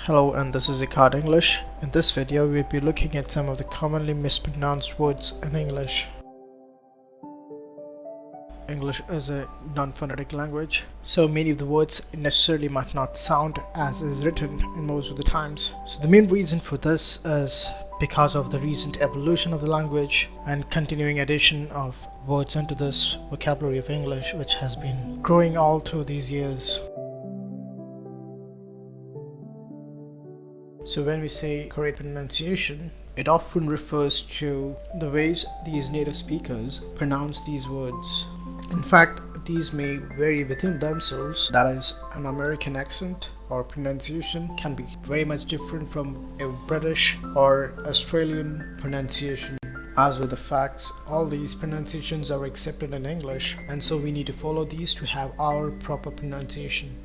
Hello, and this is Ecard English. In this video, we'll be looking at some of the commonly mispronounced words in English. English is a non-phonetic language, so many of the words necessarily might not sound as is written in most of the times. So the main reason for this is because of the recent evolution of the language and continuing addition of words into this vocabulary of English, which has been growing all through these years. So when we say correct pronunciation, it often refers to the ways these native speakers pronounce these words. In fact, these may vary within themselves. That is, an American accent or pronunciation can be very much different from a British or Australian pronunciation. As with the facts, all these pronunciations are accepted in English, and so we need to follow these to have our proper pronunciation.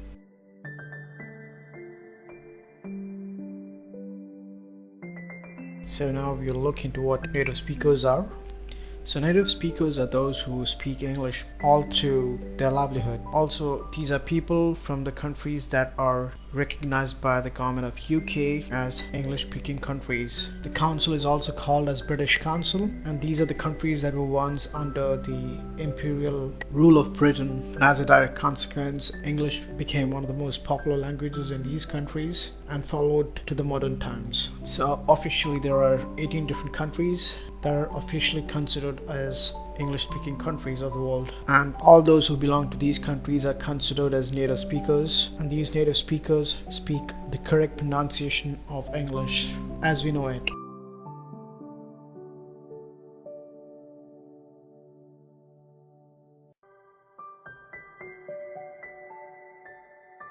So now we'll look into what native speakers are. So native speakers are those who speak English all through their livelihood. Also, these are people from the countries that are recognized by the government of UK as English-speaking countries. The council is also called as British Council, and these are the countries that were once under the imperial rule of Britain. And as a direct consequence, English became one of the most popular languages in these countries and followed to the modern times. So officially there are 18 different countries that are officially considered as English-speaking countries of the world, and all those who belong to these countries are considered as native speakers, and these native speakers speak the correct pronunciation of English as we know it.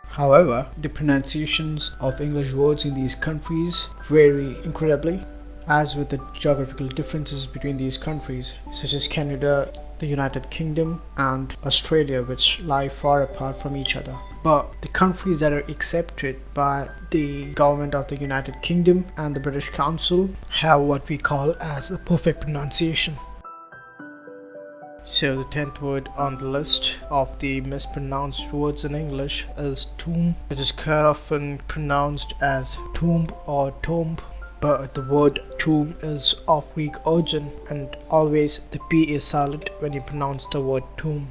However, the pronunciations of English words in these countries vary incredibly, as with the geographical differences between these countries, such as Canada, the United Kingdom, and Australia, which lie far apart from each other. But the countries that are accepted by the government of the United Kingdom and the British Council have what we call as a perfect pronunciation. So the 10th word on the list of the mispronounced words in English is tomb, which is quite often pronounced as tomb or tomb. But the word tomb is of Greek origin, and always the P is silent when you pronounce the word tomb.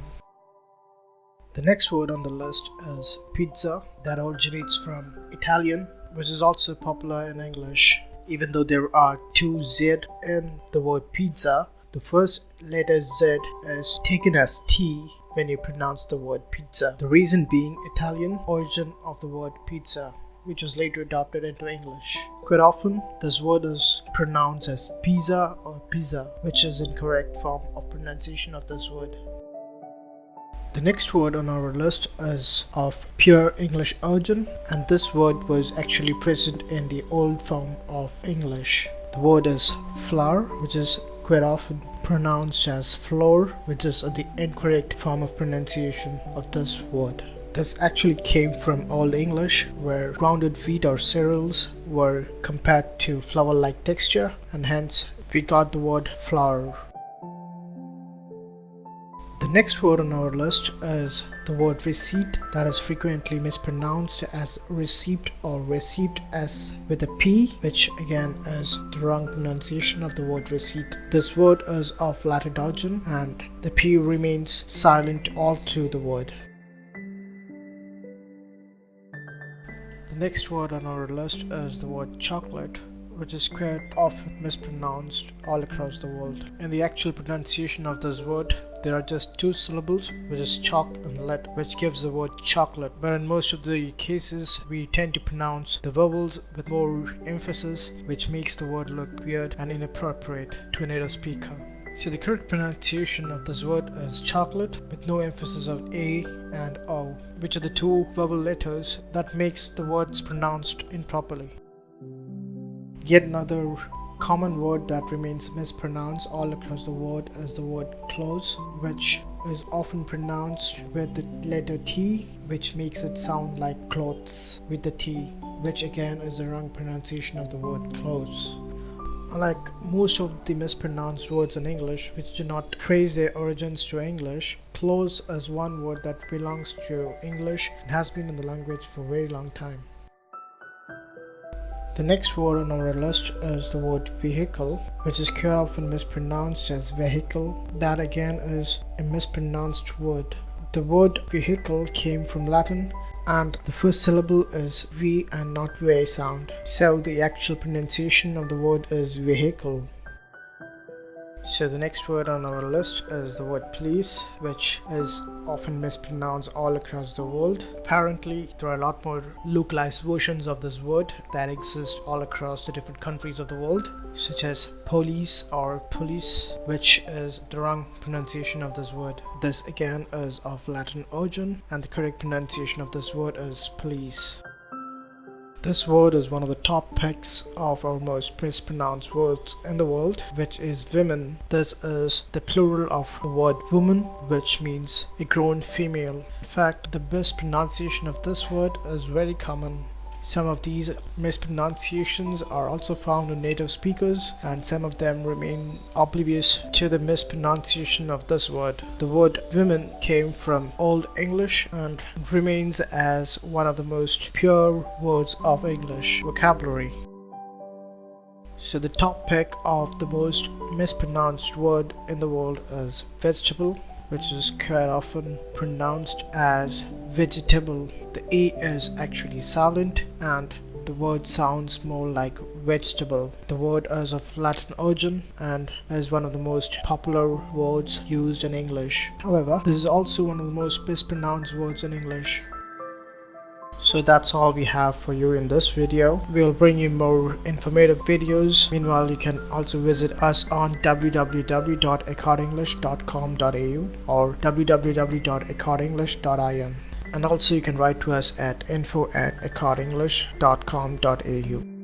The next word on the list is pizza, that originates from Italian, which is also popular in English. Even though there are two Z in the word pizza, the first letter Z is taken as T when you pronounce the word pizza. The reason being Italian origin of the word pizza, which was later adopted into English. Quite often, this word is pronounced as pizza or pizza, which is incorrect form of pronunciation of this word. The next word on our list is of pure English origin, and this word was actually present in the old form of English. The word is flower, which is quite often pronounced as floor, which is the incorrect form of pronunciation of this word. This actually came from Old English, where grounded wheat or cereals were compared to flour-like texture, and hence we got the word flour. The next word on our list is the word receipt, that is frequently mispronounced as receipt or received as with a P, which again is the wrong pronunciation of the word receipt. This word is of Latin origin, and the P remains silent all through the word. The next word on our list is the word chocolate, which is quite often mispronounced all across the world. In the actual pronunciation of this word, there are just two syllables, which is chalk and let, which gives the word chocolate. But in most of the cases, we tend to pronounce the vowels with more emphasis, which makes the word look weird and inappropriate to a native speaker. So the correct pronunciation of this word is chocolate, with no emphasis on A and O, which are the two vowel letters that makes the words pronounced improperly. Yet another common word that remains mispronounced all across the world is the word clothes, which is often pronounced with the letter T, which makes it sound like clothes with the T, which again is the wrong pronunciation of the word clothes. Unlike most of the mispronounced words in English, which do not trace their origins to English, clothes is one word that belongs to English and has been in the language for a very long time. The next word on our list is the word vehicle, which is quite often mispronounced as vehicle. That again is a mispronounced word. The word vehicle came from Latin, and the first syllable is V and not V sound. So the actual pronunciation of the word is vehicle. So the next word on our list is the word police, which is often mispronounced all across the world. Apparently, there are a lot more localized versions of this word that exist all across the different countries of the world, such as police or police, which is the wrong pronunciation of this word. This again is of Latin origin, and the correct pronunciation of this word is police. This word is one of the top picks of our most mispronounced words in the world, which is women. This is the plural of the word woman, which means a grown female. In fact, the mispronunciation of this word is very common. Some of these mispronunciations are also found in native speakers, and some of them remain oblivious to the mispronunciation of this word. The word women came from Old English and remains as one of the most pure words of English vocabulary. So the top pick of the most mispronounced word in the world is vegetable, which is quite often pronounced as vegetable. The A is actually silent and the word sounds more like vegetable. The word is of Latin origin and is one of the most popular words used in English. However, this is also one of the most mispronounced words in English. So that's all we have for you in this video. We'll bring you more informative videos. Meanwhile, you can also visit us on www.accordenglish.com.au or www.accordenglish.in, and also you can write to us at info@accordenglish.com.au.